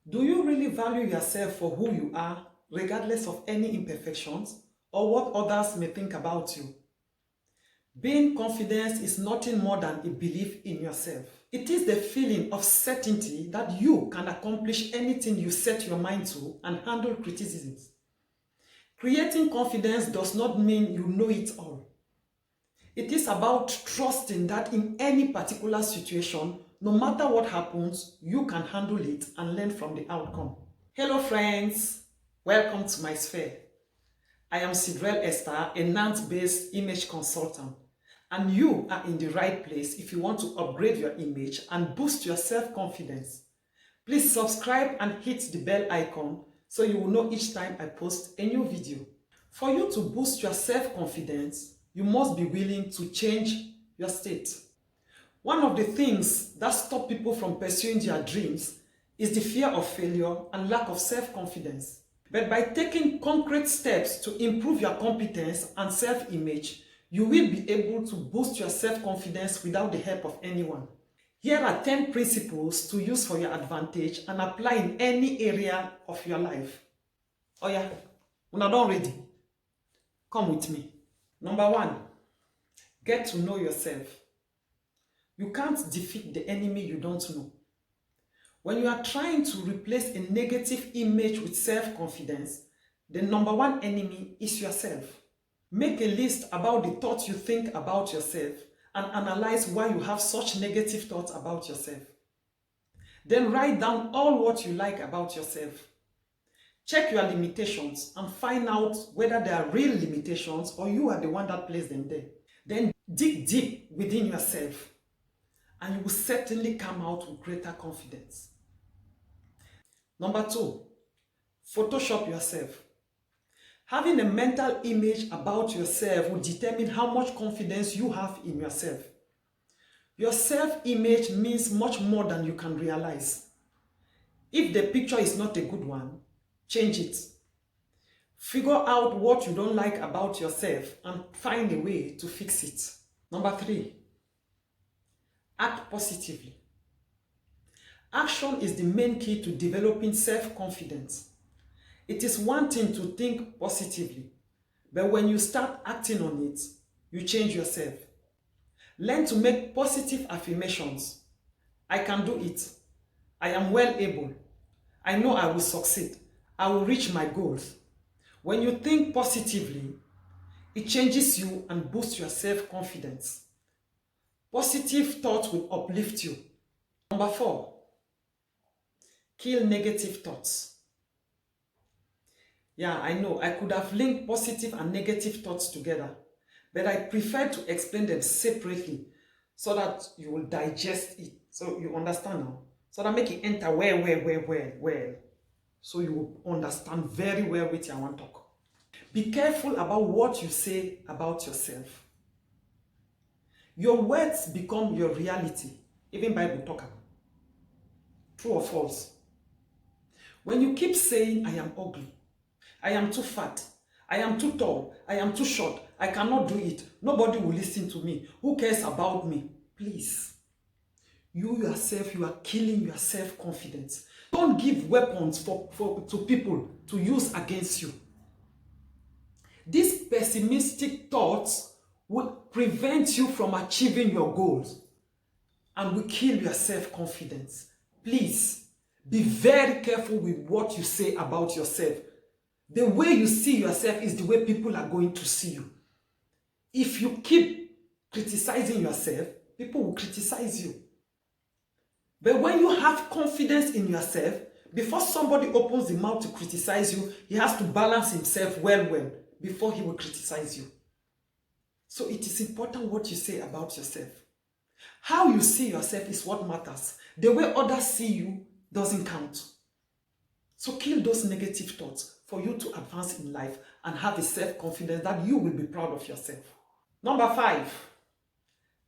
Do you really value yourself for who you are, regardless of any imperfections or what others may think about you? Being confident is nothing more than a belief in yourself. It is the feeling of certainty that you can accomplish anything you set your mind to and handle criticisms. Creating confidence does not mean you know it all. It is about trusting that in any particular situation, no matter what happens, you can handle it and learn from the outcome. Hello friends, welcome to my sphere. I am Sidrel Esther, a Nantes-based image consultant, and you are in the right place if you want to upgrade your image and boost your self-confidence. Please subscribe and hit the bell icon so you will know each time I post a new video. For you to boost your self-confidence, you must be willing to change your state. One of the things that stop people from pursuing their dreams is the fear of failure and lack of self-confidence. But by taking concrete steps to improve your competence and self-image, you will be able to boost your self-confidence without the help of anyone. Here are 10 principles to use for your advantage and apply in any area of your life. Oh yeah, una don ready? Come with me. Number 1, get to know yourself. You can't defeat the enemy you don't know. When you are trying to replace a negative image with self-confidence, the number 1 enemy is yourself. Make a list about the thoughts you think about yourself and analyze why you have such negative thoughts about yourself. Then write down all what you like about yourself. Check your limitations and find out whether they are real limitations or you are the one that placed them there. Then dig deep within yourself and you will certainly come out with greater confidence. Number 2, Photoshop yourself. Having a mental image about yourself will determine how much confidence you have in yourself. Your self-image means much more than you can realize. If the picture is not a good one, change it. Figure out what you don't like about yourself and find a way to fix it. Number 3, act positively. Action is the main key to developing self-confidence. It is one thing to think positively, but when you start acting on it, you change yourself. Learn to make positive affirmations. I can do it. I am well able. I know I will succeed. I will reach my goals. When you think positively, it changes you and boosts your self-confidence. Positive thoughts will uplift you. Number 4, kill negative thoughts. Yeah, I know, I could have linked positive and negative thoughts together, but I prefer to explain them separately so that you will digest it. So you understand now? So that make it enter well. So you will understand very well what I want to talk. Be careful about what you say about yourself. Your words become your reality. Even Bible talk about. True or false? When you keep saying, I am ugly, I am too fat, I am too tall, I am too short, I cannot do it, nobody will listen to me, who cares about me? Please, you yourself, you are killing your self-confidence. Don't give weapons to people to use against you. These pessimistic thoughts will prevent you from achieving your goals and will kill your self-confidence. Please, be very careful with what you say about yourself. The way you see yourself is the way people are going to see you. If you keep criticizing yourself, people will criticize you. But when you have confidence in yourself, before somebody opens the mouth to criticize you, he has to balance himself well before he will criticize you. So it is important what you say about yourself. How you see yourself is what matters. The way others see you doesn't count. So kill those negative thoughts for you to advance in life and have a self-confidence that you will be proud of yourself. Number 5,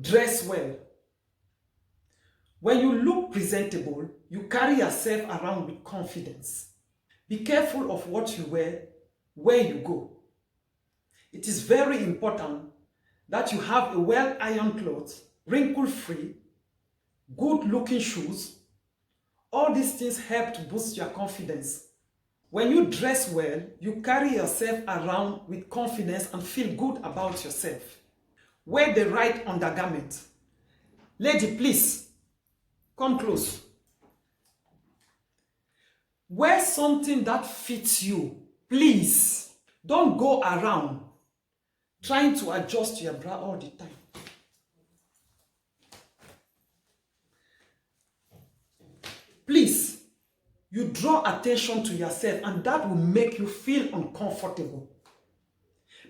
dress well. When you look presentable, you carry yourself around with confidence. Be careful of what you wear, where you go. It is very important that you have a well-ironed cloth, wrinkle-free, good-looking shoes, All these things help to boost your confidence. When you dress well, you carry yourself around with confidence and feel good about yourself. Wear the right undergarment. Lady, please, come close. Wear something that fits you, please. Don't go around trying to adjust your bra all the time. Please, you draw attention to yourself and that will make you feel uncomfortable.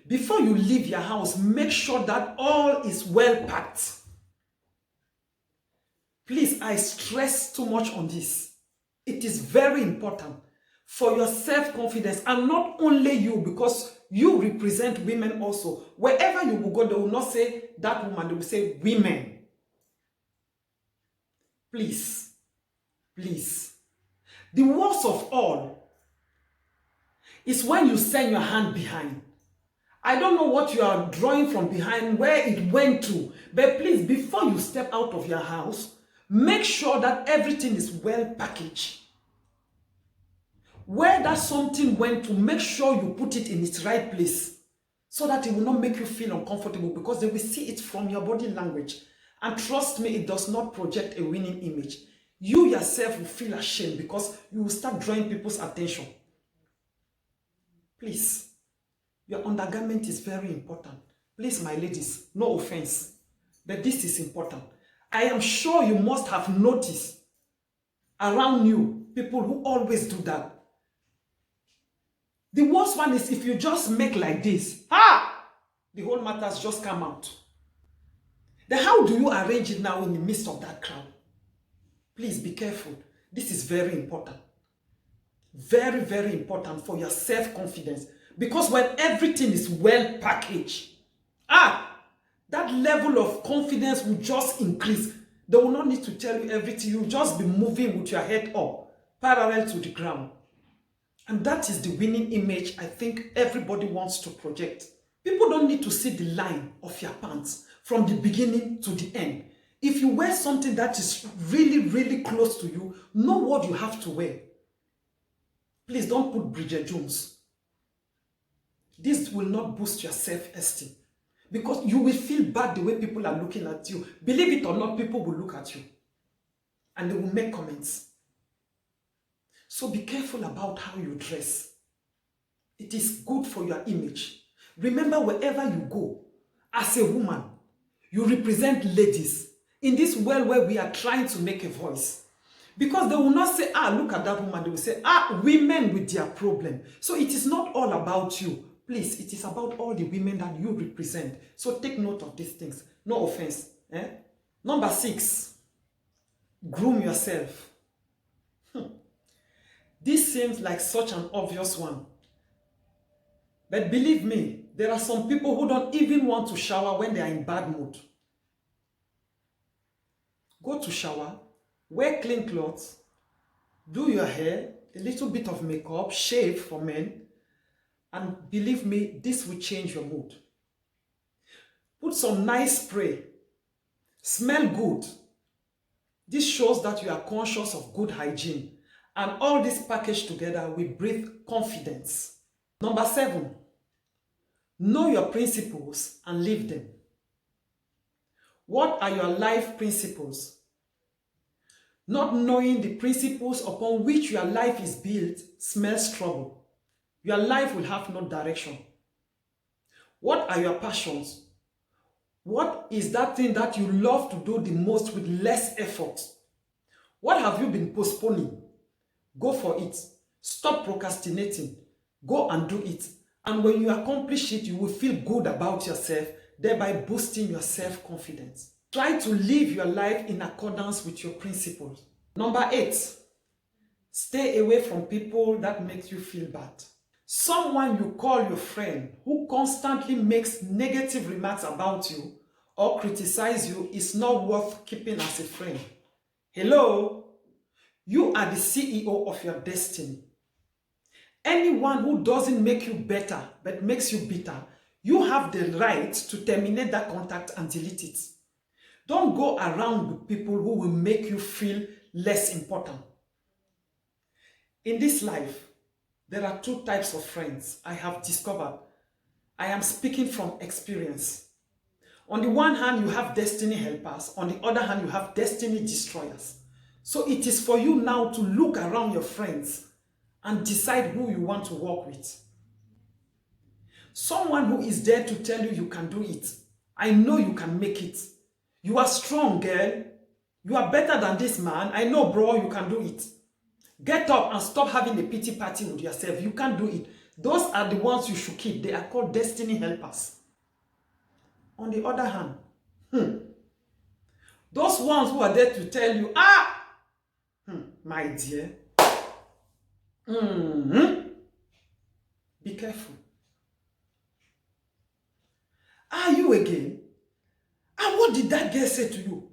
Before you leave your house, make sure that all is well packed. Please, I stress too much on this. It is very important for your self-confidence, and not only you, because you represent women also. Wherever you will go, they will not say that woman, they will say women. Please, please. The worst of all is when you send your hand behind. I don't know what you are drawing from behind, where it went to, but please, before you step out of your house, make sure that everything is well packaged. Where that something went to, make sure you put it in its right place so that it will not make you feel uncomfortable, because they will see it from your body language. And trust me, it does not project a winning image. You yourself will feel ashamed because you will start drawing people's attention. Please, your undergarment is very important. Please, my ladies, no offense, but this is important. I am sure you must have noticed around you people who always do that. The worst one is if you just make like this, the whole matters just come out. Then how do you arrange it now in the midst of that crowd? Please be careful. This is very important. Very, very important for your self-confidence. Because when everything is well packaged, that level of confidence will just increase. They will not need to tell you everything. You'll just be moving with your head up, parallel to the ground. And that is the winning image I think everybody wants to project. People don't need to see the line of your pants from the beginning to the end. If you wear something that is really, really close to you, know what you have to wear. Please don't put Bridget Jones. This will not boost your self-esteem, because you will feel bad the way people are looking at you. Believe it or not, people will look at you and they will make comments. So be careful about how you dress. It is good for your image. Remember, wherever you go, as a woman, you represent ladies in this world where we are trying to make a voice. Because they will not say, look at that woman. They will say, women with their problem. So it is not all about you. Please, it is about all the women that you represent. So take note of these things. No offense. Number 6, groom yourself. This seems like such an obvious one. But believe me, there are some people who don't even want to shower when they are in bad mood. Go to shower, wear clean clothes, do your hair, a little bit of makeup, shave for men, and believe me, this will change your mood. Put some nice spray, smell good. This shows that you are conscious of good hygiene. And all this packaged together will breathe confidence. Number 7, know your principles and live them. What are your life principles? Not knowing the principles upon which your life is built smells trouble. Your life will have no direction. What are your passions? What is that thing that you love to do the most with less effort? What have you been postponing? Go for it. Stop procrastinating. Go and do it. And when you accomplish it, you will feel good about yourself, thereby boosting your self-confidence. Try to live your life in accordance with your principles. Number 8, stay away from people that make you feel bad. Someone you call your friend who constantly makes negative remarks about you or criticize you is not worth keeping as a friend. Hello? You are the CEO of your destiny. Anyone who doesn't make you better but makes you bitter, you have the right to terminate that contact and delete it. Don't go around with people who will make you feel less important. In this life, there are two types of friends I have discovered. I am speaking from experience. On the one hand, you have destiny helpers. On the other hand, you have destiny destroyers. So it is for you now to look around your friends and decide who you want to work with. Someone who is there to tell you you can do it. I know you can make it. You are strong, girl. You are better than this man. I know, bro, you can do it. Get up and stop having a pity party with yourself. You can't do it. Those are the ones you should keep. They are called destiny helpers. On the other hand, those ones who are there to tell you, my dear, be careful. Are you again? And what did that girl say to you?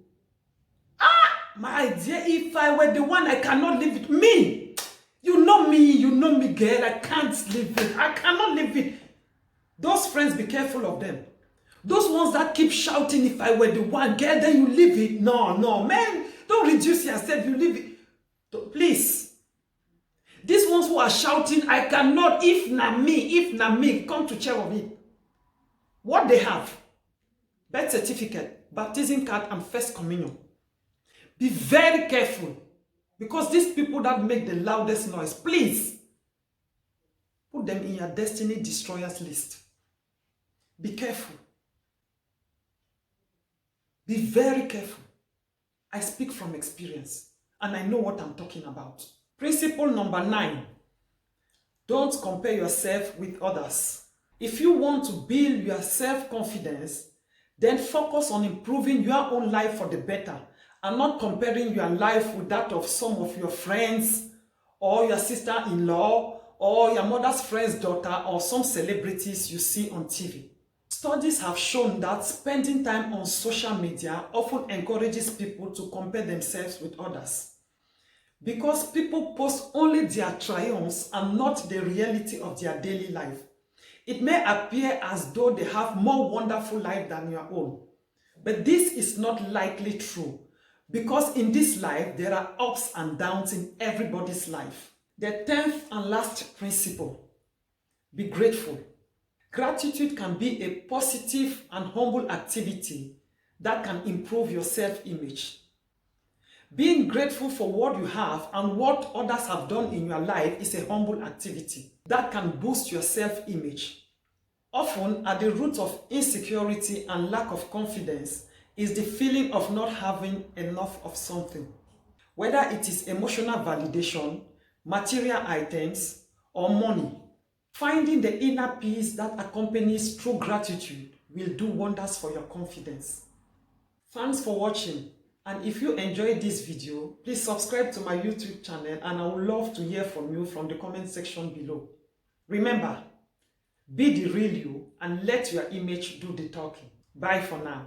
My dear, if I were the one, I cannot live it. Me, you know me, girl. I can't live it. I cannot live it. Those friends, be careful of them. Those ones that keep shouting, if I were the one, girl, then you leave it. No, man, don't reduce yourself. You leave it. Please. These ones who are shouting, I cannot, if not me, come to chair of it. What they have? Birth certificate, baptism card, and first communion. Be very careful, because these people that make the loudest noise, please put them in your destiny destroyers list. Be careful. Be very careful. I speak from experience and I know what I'm talking about. Principle number 9. Don't compare yourself with others. If you want to build your self-confidence, then focus on improving your own life for the better and not comparing your life with that of some of your friends or your sister-in-law or your mother's friend's daughter or some celebrities you see on TV. Studies have shown that spending time on social media often encourages people to compare themselves with others. Because people post only their triumphs and not the reality of their daily life. It may appear as though they have more wonderful life than your own. But this is not likely true, because in this life, there are ups and downs in everybody's life. The 10th and last principle: be grateful. Gratitude can be a positive and humble activity that can improve your self-image. Being grateful for what you have and what others have done in your life is a humble activity that can boost your self-image. Often, at the root of insecurity and lack of confidence is the feeling of not having enough of something. Whether it is emotional validation, material items, or money, finding the inner peace that accompanies true gratitude will do wonders for your confidence. Thanks for watching. And if you enjoyed this video, please subscribe to my YouTube channel and I would love to hear from you from the comment section below. Remember, be the real you and let your image do the talking. Bye for now.